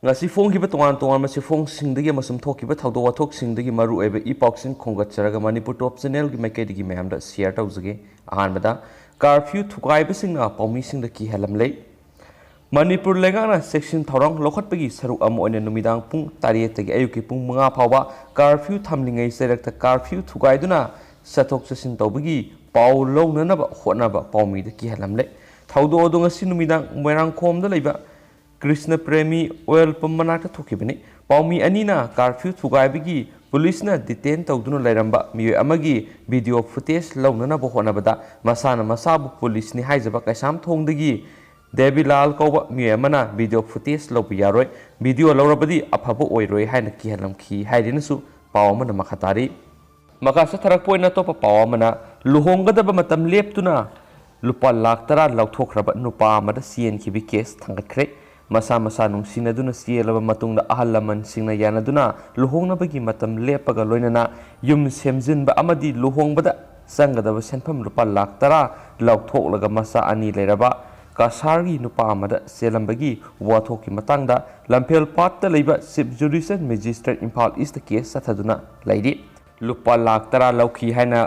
ngasi phongkiba tongan tongan masi phongsingdagi amasum thokiba thawdo wathokingdagi maru oiba ipauksin khongatcharaga Manipur top channel gi maikaidagi mayamda share tawjage ahanbada curfew thukaibasingna paummisingda ki halamlei Manipur legana section thorong lokhatpagi saruk am oina numidang pung 7 tagi ayuki pung 5 phawba curfew thamlingai serakta curfew thukaiduna sathok sasin tawbagi pau lownanaba hotnaba paumida ki halamlei thawdo odong asi numidang moirang khomda leiba Krishna Premi oil pummanata thokibani paumi anina curfew thugaibigi police na detain tawduna lairamba miyo amagi video footage lawnana bo honabada masana masabu police ni haijaba kaisam thongdagi Devilal kauba miyo amana video footage lawbi yaroi video lawrabadi afabo oiroi haina ki halamki haidinasu pawamana makhatari makasa tharak poina topa pawamana luhonggadaba matam leptuna lupa lakh tara lauthokraba nupa amada cn kibi case thangatkre masa masa nungsinaduna sielaba matungda ahal laman singna yanaduna luhongnabagi matam lepaga loinana yum semjinba amadi luhongbada sangadaba senpham lupa lakh tara lautholaga masa ani leiraba kasargi nupa amada selambagi wathoki matangda lampel patta leiba sub judicial magistrate Imphal East case sathaduna leidi lupa lakh tara lauki haina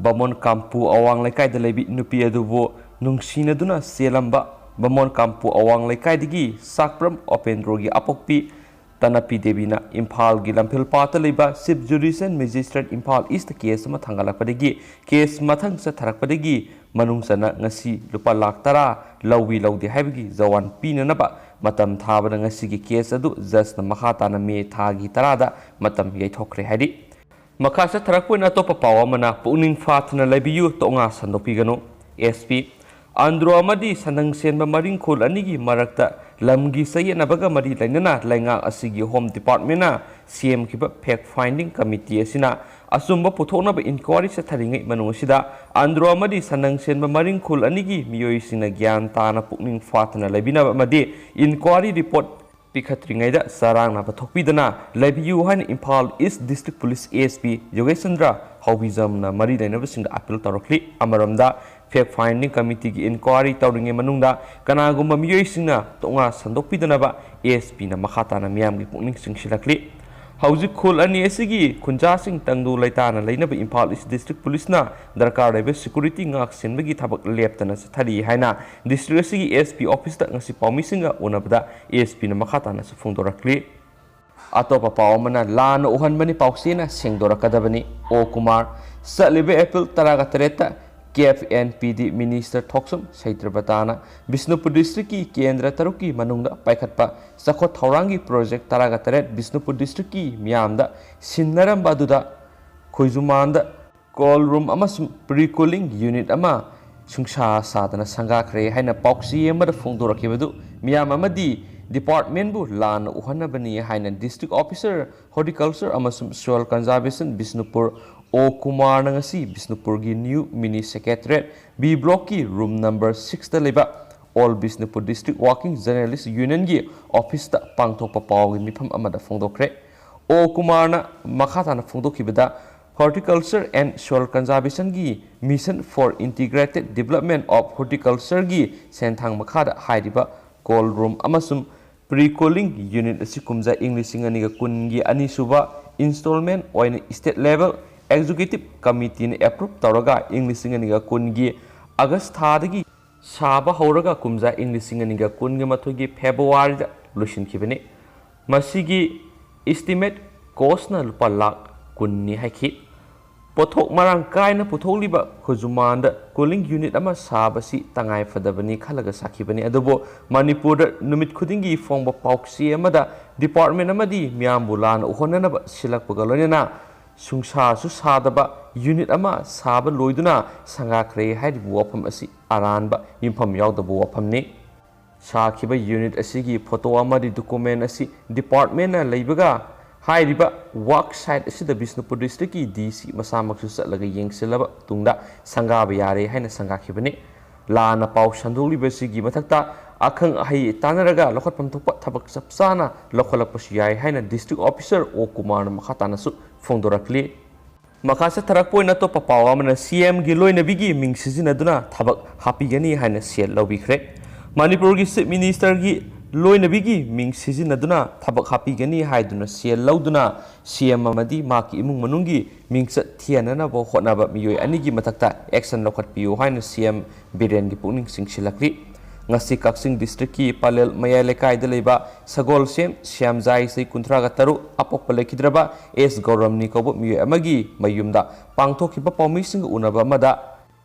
bamon kampu awang lekai da leibi nupi adubo nungsinaduna selamba Bamon kampu awang lekai digi sakpram open rogi apokpi tanapi debina Imphal gi lampil pata leba sub judicial magistrate Imphal East case ma thangalakpadagi case mathang sa tharakpadagi manungsana ngasi lupa lakh tara lawi lawdi haibagi zawan pinanaba matam thabana ngasi gi case adu just na makha na me thagi tarada matam yaithokre haidi makasa tharakpoina topa pawamana puning fathna lebiyu tonga sandopigano SP Andro amadi sanang senba maring khol anigi marakta lamgi sayanabaga mari lainana lainga asigi home department na CM kiba fact finding committee asina asumba puthonaba inquiry sa tharingai manusida Andro amadi sanang senba maring khol anigi miyoi sina gyan tana pukning fatna labina amadi inquiry report pikhatringai da sarang na pathokpidana labiyu han Imphal East District Police ASP Yogesandra Hawbizam na mari lainaba singa appeal tarokli amaramda fact finding committee ki inquiry tawringe manungda kanagumba miyoisingna tonga sandokpidanaba ASP na makhata na miyam gi pukning singsilakli hauji khol ani asigi khunja sing tangdu laitana leinaba Imphal East District Police na darkar lebe security ngak sinbagi thabak leptana sathari haina district asigi ASP office ta ngasi pawmisinga unabda ASP na makhata na sufungdorakli Attopa pawamana lana uhanbani pawsena sengdorakadabani O Kumar salibe April 13 KFNPD Minister Thoksum Saitrabatana Bisnupur District ki Kendra Taruki Manungda Paikhatpa Sakho Thaurangi Project Taragataret Bisnupur District ki Miyamda Sinnaram Baduda Khoizumanda Call Room amasum Pre-cooling Unit ama Sungsha Sadana Sangakre haina Pauksi amada Fongdorakibadu Miyam amadi Department bu lan uhanabani haina District Officer Horticulture amasum Soil Conservation Bisnupur O Kumar nangasi Bisnupur gi new mini secretariat B block ki room number 6 ta leba all Bisnupur District Working Journalist Union gi office ta pangthokpa paw gi mifam amada fongdokre O Kumar na makhata na fongdokibada Horticulture and Soil Conservation gi Mission for Integrated Development of Horticulture gi senthang makhada hairiba cold room amasum pre-cooling unit asi kumja English singaniga kungi ani suba installment oina state level Executive Committee ne approve tawraga English singaniga kungi August thadagi saba horaga kumja English singaniga kungi mathogi February da lotion kibane masigi estimate cost na lupa lakh kunni haiki pothok marang kaina putholiba khujumanda cooling unit ama sabasi tangai fadabani khalaga sakibani adubo Manipur da numit khudingi fongba pauksi amada department amadi miyambulan uhonana silakpaga loinana sungsa su sadaba unit ama saba loiduna sangakre haibu wafam asi aranba impham yawdabu wafamni sakiba unit asigi photo amadi document asi department na leibaga hairiba work site asida Bisnupur district ki DC masamaksu satlaga yengsilaba tungda sangaba yare haina sangakibani lana paw sandoliba sigi mathakta akhang ahi tanaraga lokhatpam thokpa thabak sapsana lokhalakpasu yai haina district officer O Kumar makhatana su fongdorakli makasa tharakpoina to papawamana CM gi loina bigi mingsijina duna thabak hapigani haina sel lobikre Manipur gi Chief Minister gi loinabigi ming sizinaduna thabak hapigani haiduna sel lauduna CM amadi maki imung manungi mingsa thianana bo hotnaba miyoi anigi matakta action lokhatpiu haina CM Biren gi puning singsilakri ngasi kaksing district ki palel mayai lekai de leba sagol sem syamjai sei kuntraga taru apok palekidraba S Gauramni ko miyoi amagi mayumda pangthokiba pawmising unaba mada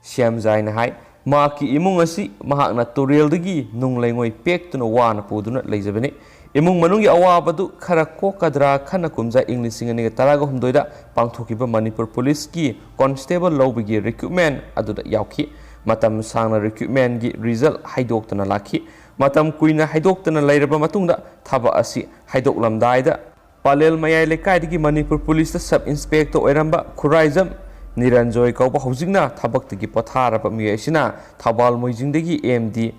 syamjai na hai maki imung asi mahakna turel dagi nunglaingoi pektuna wana puduna leijabani imung manungi awabadu khara kokadra khana kumja English ngani taraga humdoida pangthokiba Manipur police ki constable lobigi recruitment aduda yauki matam sangna recruitment gi result haidoktana lakhi matam kuina haidoktana leiraba matungda thaba asi haidoklamdaida palel mayai lekai dagi Manipur police sub inspector oiramba khuraijam Niranjoy kauba hojingna thabak tigi potharaba miyesina thabal moijingdagi MD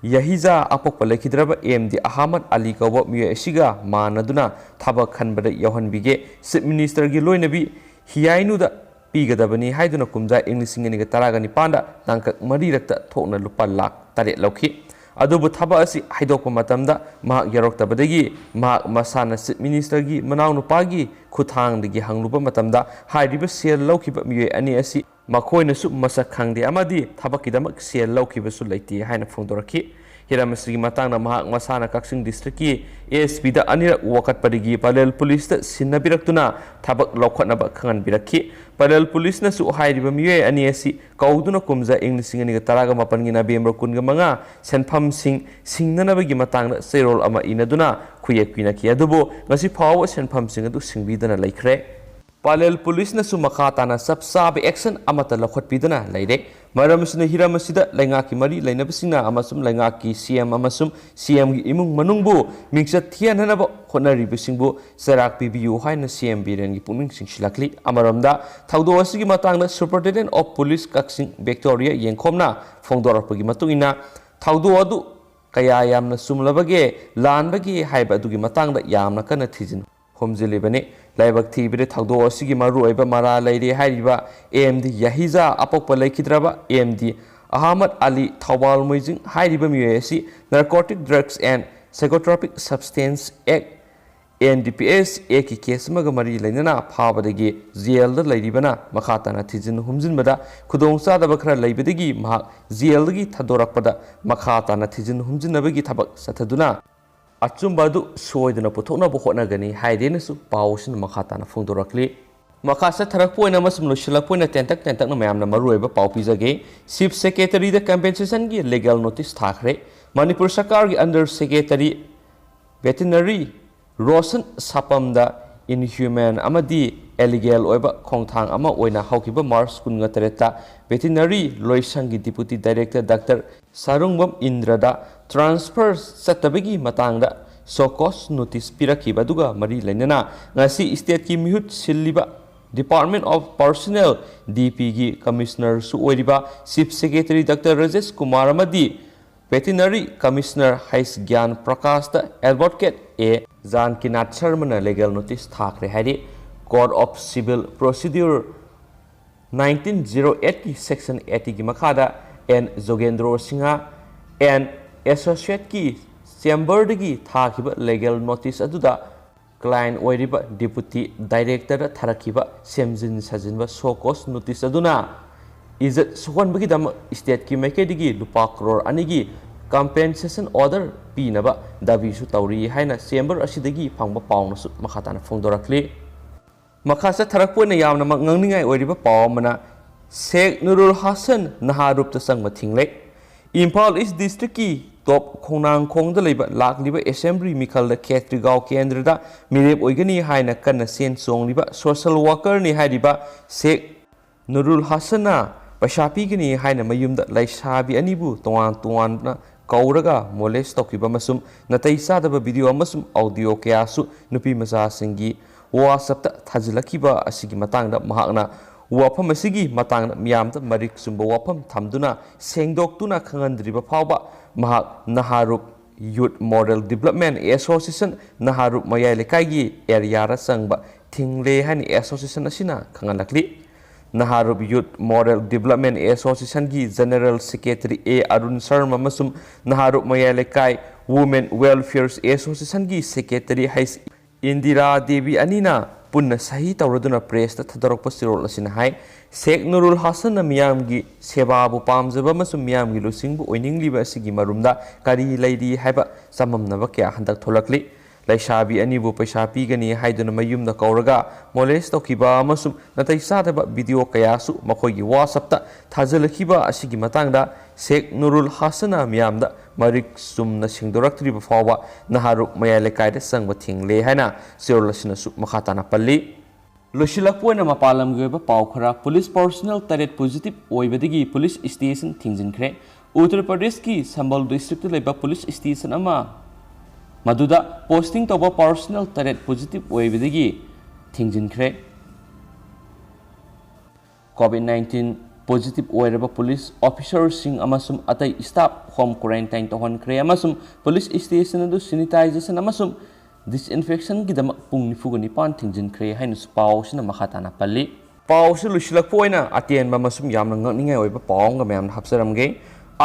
yahiza apok palekidraba MD Ahmad Ali kauba miyesiga manaduna thabak khanbada yohanbige chief minister gi loinabi hiyainu da pigadabani haiduna kumja English ngani ga taraga ni panda tangkak mari rakta thokna lupa lakh tare lokhi adubu thaba asi haidokpa matamda ma yaroktabadagi ma masana chief minister gi manaw nupagi khuthang digi hangluba matamda hairiba sel lawkiba miyoi ani asi makoina su masak khangde amadi thabakidamak sel lawkiba su leiti haina phongdoraki hiramsri matangna ma masana kaksing district ki ASP da anira wakat padigi palel police da sinabiraktuna thabak lokhatnaba khangan birakhi palel police na su hairiba miyoi ani asi kauduna kumja English ngani ga taraga mapan gi November kunga manga senpham singnanabagi matangna serol ama inaduna khuyekpina ki adubo ngasi phawa senpham sing adu singbidana laikhre palel police na su makhatana sabsabe action amata lokhatpidana leire maramsina hiramasida laingaki mari lainabasina amasum laingaki CM amasum CM gi imung manungbu mingsa thianhanaba khonaribisingbu sarak pibiu haina CM Biren gi puning singsilakli amaramda thaudo asigi matangna superintendent of police kaksing Victoria yengkhomna phongdorapagi matungina thaudo adu kaya yamna sumlabage lanbagi haiba adugi matangda yamna kana thijin homjilibani laibak thibire thaudo asigi maru oiba mara leire haiba MD yahiza apokpa leikidraba MD Ahmad Ali Thawal Moijing haiba miyesi Narcotic Drugs and Psychotropic Substance Act NDPS eki case maga mari leinana phabadagi jail da leiribana makhatana thijin humjinbada khudong sadaba khara leibadagi mahak jail dagi thadorakpada makhatana thijin humjinabagi thabak sathaduna achumbadu soidana puthokna bohotnagani haidenasu pawsin makhatana phongdorakli makasa tharakpoina masum losilakpoina tentak na mayamna maruiba pawpijage chief secretary da compensation gi legal notice thakre Manipur Sarkar gi under secretary veterinary Rosen Sapamda inhuman amadi illegal oiba khongthang ama oina haukiba March kunga tereta veterinary loisangi deputy director Dr. Sarungbam Indrada transfer satabagi matangda sokos notice pirakiba duga mari lainana ngasi state ki mihut silliba Department of Personnel DP gi commissioner su oiriba chief secretary Dr. Rajesh Kumar amadi veterinary commissioner Hais Gyan Prakash da advocate A Jan Kinat Sharma legal notice thakre hari Code of Civil Procedure 1908 ki section 80 ki makhada N Jogendro Singha and associate ki chamber dagi thakiba legal notice aduda client oiriba deputy director tharakiba semjin sajinba sokos notice aduna izat sokon bagi dam state ki makedigi lupa crore anigi compensation order pinaba dabi su tawri haina chamber asidagi phangba pawna su makhatana phongdorakli makhasa tharakpoina yamna ngangningai oiriba pawmana Sheikh Nurul Hasan Naharup ta sangma thingle Imphal East District ki top khonang khongda leiba lakliba assembly mikhal da Khetrigao kendra da mirep oigani haina kanna sen songliba social worker ni haidiba Sheikh Nurul Hasana pasapi gini haina mayumda laisabi anibu tuan na kouraga molest tokiba masum natai sadaba video masum audio kyasu nupi maza singi WhatsApp ta thajlakiba asigi matangda mahakna wafam asigi matangna miyamda marik sumba wafam thamduna sengdoktuna khangandriba phawba mahak Naharup Youth Model Development Association Naharup mayai lekai gi area ra sangba thingle hani association asina khangalakli Naharup Youth Model Development Association gi General Secretary A Arun Sharma masum Naharup mayai lekai Women Welfare Association की Secretary Hais Indira Devi Anina Punna Sahi Tauraduna Press the Tadorpa Sirol Sinhai Sheikh Nurul Hassan Miyamgi Sebabu Pamzaba Masum Miyamgi Lusingbu Oining Liba Sigi Marumda Kari Lady Haba Samam Navaka Handak Tolakli laisabi anibu paisa pigani haiduna mayum da kouraga molest tokiba amasum natai sadaba video kaya su makoigi whatsapp ta thajalakiba asigi matangda Sheikh Nurul Hasana miyamda marik sumna singdoraktriba fawa naharuk mayale kaida sangba thingle haina sirlasina su makhatana palli Lushilakpuana mapalam geba paukara police personnel taret positive oibadigi police station thingjinkre Uttar Pradesh ki Sambal district leba police station ama Maduda posting toba personal taret positive oibadigi thingjinkre COVID-19 positive oiraba police officers sing amasum atai staff home quarantine tohankre amasum police station adu sanitization amasum disinfection ki dama pung nifugani pan thingjinkre hainus paw sina makhatana palli paw su lushilakpoina atien ba masum yamna ngakningai oiba paw nga mayam hapsaramge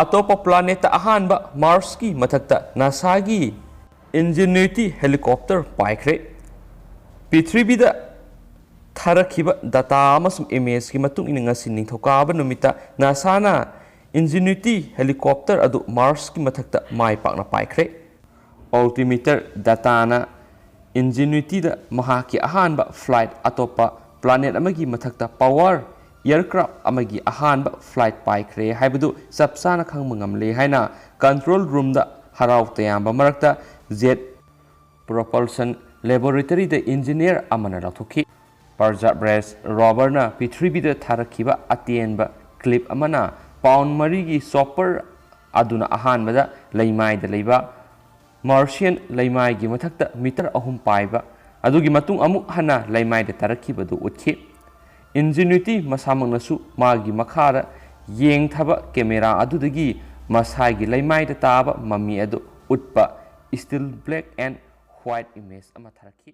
Attopa planet ahanba Mars ki mathakta NASA gi Ingenuity helicopter paikre Pitribida Tharakhiba data amasum image ki matung ina ngasi ningthokaba numita NASA na Ingenuity helicopter adu Mars ki mathakta mai pakna paikre Altimeter data na Ingenuity da mahaki ahanba flight Attopa planet amagi mathakta power aircraft amagi ahanba flight paikre haibadu sapsana khangma ngamle haina control room da harau tayamba marakta jet propulsion laboratory da engineer amana rathoki Perseverance rover na Pitribi da tharakhiba atienba clip amana pound marigi chopper aduna ahanba da leimai da leiba Martian leimai gi mathakta meter ahum paiba adugi matung amuk hana leimai da tarakhiba du utkhi Ingenuity masamangnasu magi makhara yeng thaba camera adudagi masagi leimai da taba mami adu utpa still black and white image ama tharakhi